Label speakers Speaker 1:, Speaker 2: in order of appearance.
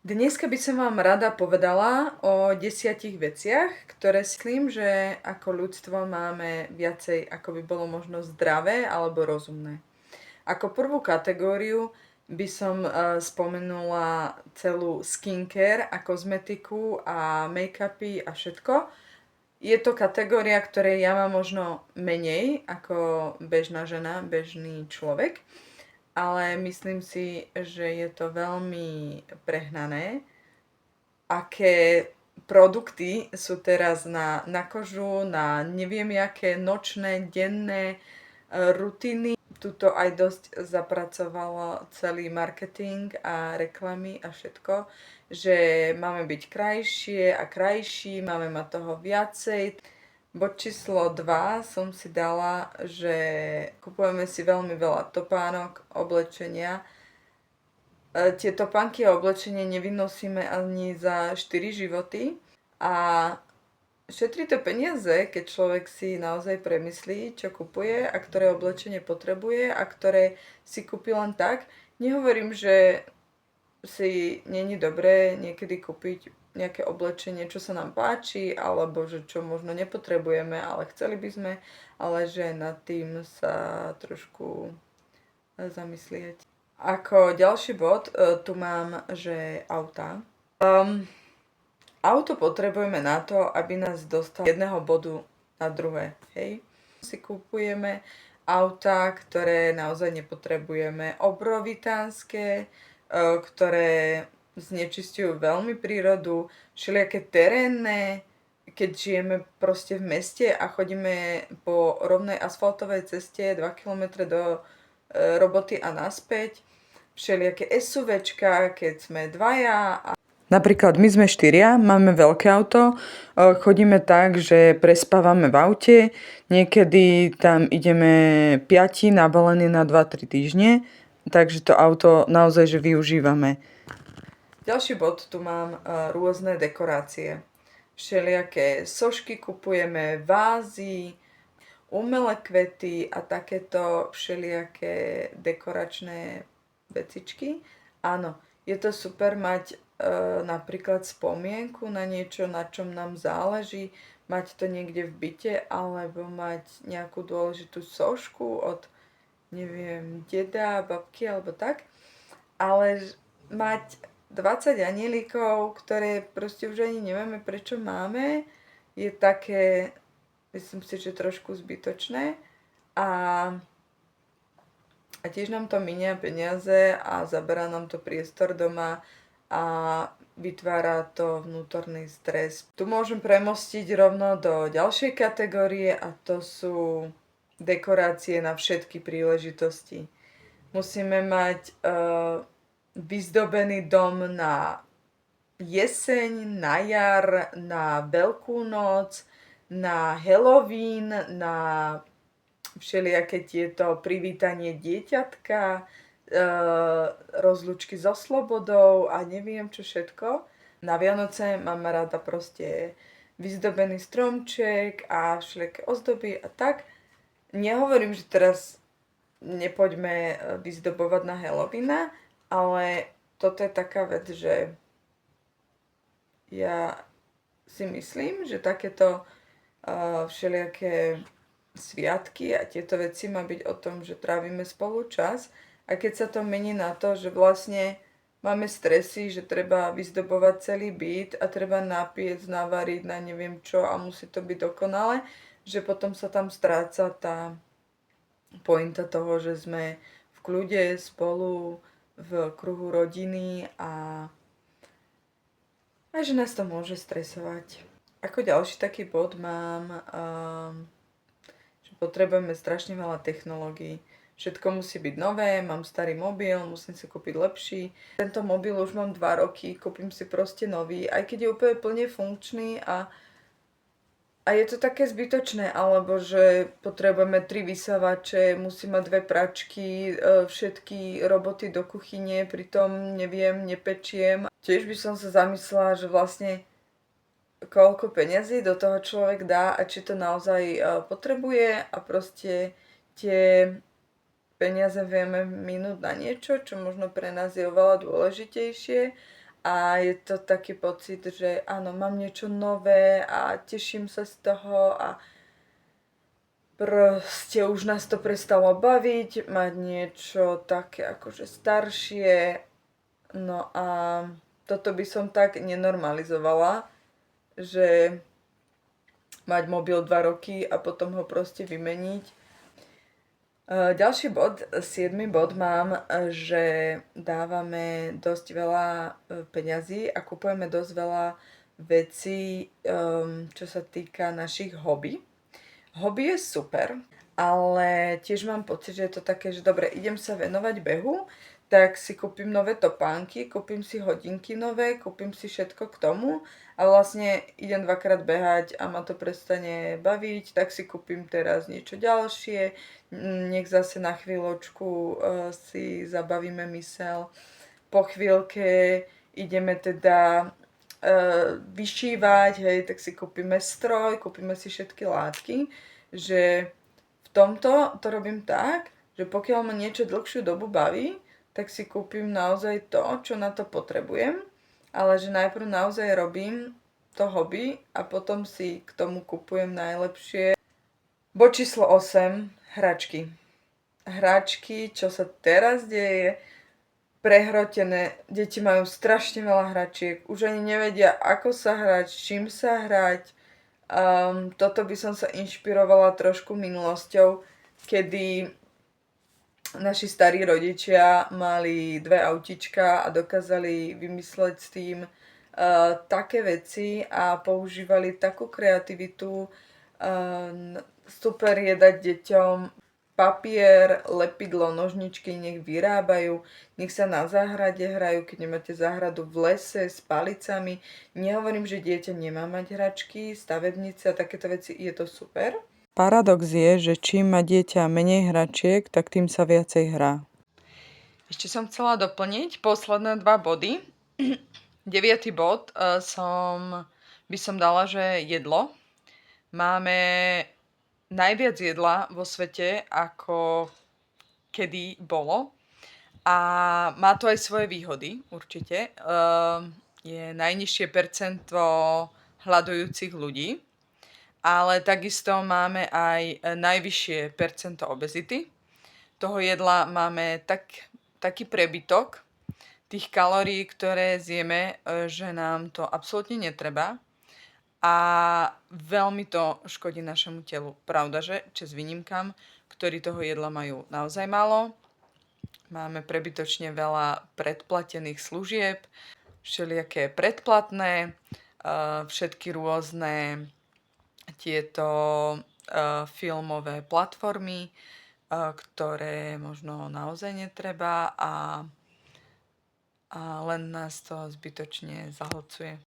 Speaker 1: Dneska by som vám rada povedala o 10 veciach, ktoré si myslím, že ako ľudstvo máme viacej, ako by bolo možno zdravé alebo rozumné. Ako prvú kategóriu by som spomenula celú skincare a kozmetiku a make-upy a všetko. Je to kategória, ktorej ja mám možno menej ako bežná žena, bežný človek, ale myslím si, že je to veľmi prehnané, aké produkty sú teraz na kožu, na neviem jaké nočné, denné rutiny. Tuto aj dosť zapracovalo celý marketing a reklamy a všetko, že máme byť krajšie a krajší, máme mať toho viacej. Bod číslo 2 som si dala, že kupujeme si veľmi veľa topánok, oblečenia. Tie topánky a oblečenie nevynosíme ani za 4 životy a šetrí to peniaze, keď človek si naozaj premyslí, čo kupuje a ktoré oblečenie potrebuje a ktoré si kúpi len tak. Nehovorím, že si není dobré niekedy kúpiť nejaké oblečenie, čo sa nám páči, alebo že čo možno nepotrebujeme, ale chceli by sme, ale že nad tým sa trošku zamyslieť. Ako ďalší bod tu mám, že auta. Auto potrebujeme na to, aby nás dostalo z jedného bodu na druhé, hej. Si kupujeme auta, ktoré naozaj nepotrebujeme, obrovitánske, ktoré znečistujú veľmi prírodu, všelijaké terénne, keď žijeme proste v meste a chodíme po rovnej asfaltovej ceste 2 km do roboty a naspäť, všelijaké SUVčka, keď sme dvaja. Napríklad my sme 4, máme veľké auto, chodíme tak, že prespávame v aute, niekedy tam ideme 5 nabalení na 2-3 týždne, takže to auto naozaj že využívame. Ďalší bod, tu mám rôzne dekorácie. Všelijaké sošky kupujeme, vázy, umelé kvety a takéto všelijaké dekoračné vecičky. Áno, je to super mať napríklad spomienku na niečo, na čom nám záleží, mať to niekde v byte, alebo mať nejakú dôležitú sošku od, neviem, deda, babky alebo tak. Ale mať 20 anielikov, ktoré proste už ani nevieme, prečo máme, je také, myslím si, že trošku zbytočné. A tiež nám to minia peniaze a zaberá nám to priestor doma a vytvára to vnútorný stres. Tu môžem premostiť rovno do ďalšej kategórie a to sú dekorácie na všetky príležitosti. Musíme mať vyzdobený dom na jeseň, na jar, na Veľkú noc, na Halloween, na všelijaké tieto privítanie dieťatka, rozlúčky so slobodou a neviem čo všetko. Na Vianoce mám rada proste vyzdobený stromček a všelijaké ozdoby a tak. Nehovorím, že teraz nepoďme vyzdobovať na Halloweena, ale toto je taká vec, že ja si myslím, že takéto všelijaké sviatky a tieto veci má byť o tom, že trávime spolu čas a keď sa to mení na to, že vlastne máme stresy, že treba vyzdobovať celý byt a treba napiec, navariť na neviem čo a musí to byť dokonale, že potom sa tam stráca tá pointa toho, že sme v kľude spolu v kruhu rodiny a že nás to môže stresovať. Ako ďalší taký bod mám, že potrebujeme strašne veľa technológií. Všetko musí byť nové, mám starý mobil, musím si kúpiť lepší. Tento mobil už mám 2 roky, kúpim si proste nový, aj keď je úplne plne funkčný a je to také zbytočné, alebo že potrebujeme 3 vysavače, musím mať 2 pračky, všetky roboty do kuchyne, pritom neviem, nepečiem. Tiež by som sa zamyslela, že vlastne koľko peňazí do toho človek dá a či to naozaj potrebuje a proste tie peniaze vieme minúť na niečo, čo možno pre nás je oveľa dôležitejšie a je to taký pocit, že áno, mám niečo nové a teším sa z toho a proste už nás to prestalo baviť, mať niečo také akože staršie. No a toto by som tak nenormalizovala, že mať mobil 2 roky a potom ho proste vymeniť. Ďalší bod, 7. bod mám, že dávame dosť veľa peňazí a kupujeme dosť veľa vecí, čo sa týka našich hobby. Hobby je super, ale tiež mám pocit, že je to také, že dobre, idem sa venovať behu, tak si kúpim nové topánky, kúpim si hodinky nové, kúpim si všetko k tomu a vlastne idem 2-krát behať a ma to prestane baviť, tak si kúpim teraz niečo ďalšie, nech zase na chvíľočku si zabavíme mysel. Po chvíľke ideme teda vyšívať, hej, tak si kúpime stroj, kúpime si všetky látky, že v tomto to robím tak, že pokiaľ ma niečo dlhšiu dobu baví, tak si kúpim naozaj to, čo na to potrebujem, ale že najprv naozaj robím to hobby a potom si k tomu kupujem najlepšie. Bod číslo 8, hračky. Hračky, čo sa teraz deje, prehrotené. Deti majú strašne veľa hračiek, už ani nevedia, ako sa hrať, s čím sa hrať. Toto by som sa inšpirovala trošku minulosťou, kedy naši starí rodičia mali 2 autička a dokázali vymysleť s tým také veci a používali takú kreativitu. Super je dať deťom papier, lepidlo, nožničky, nech vyrábajú, nech sa na záhrade hrajú, keď nemáte záhradu v lese s palicami. Nehovorím, že dieťa nemá mať hračky, stavebnice a takéto veci, je to super. Paradox je, že čím má dieťa menej hračiek, tak tým sa viacej hrá. Ešte som chcela doplniť posledné 2 body. 9. bod by som dala, že jedlo. Máme najviac jedla vo svete, ako kedy bolo. A má to aj svoje výhody, určite. Je najnižšie percento hľadujúcich ľudí, ale takisto máme aj najvyššie percento obezity. Toho jedla máme taký prebytok tých kalórií, ktoré zjeme, že nám to absolútne netreba a veľmi to škodí našemu telu. Pravda, že čas výnimkám, ktorí toho jedla majú naozaj málo. Máme prebytočne veľa predplatených služieb, všelijaké predplatné, všetky rôzne tieto filmové platformy, ktoré možno naozaj netreba a len nás to zbytočne zahlcuje.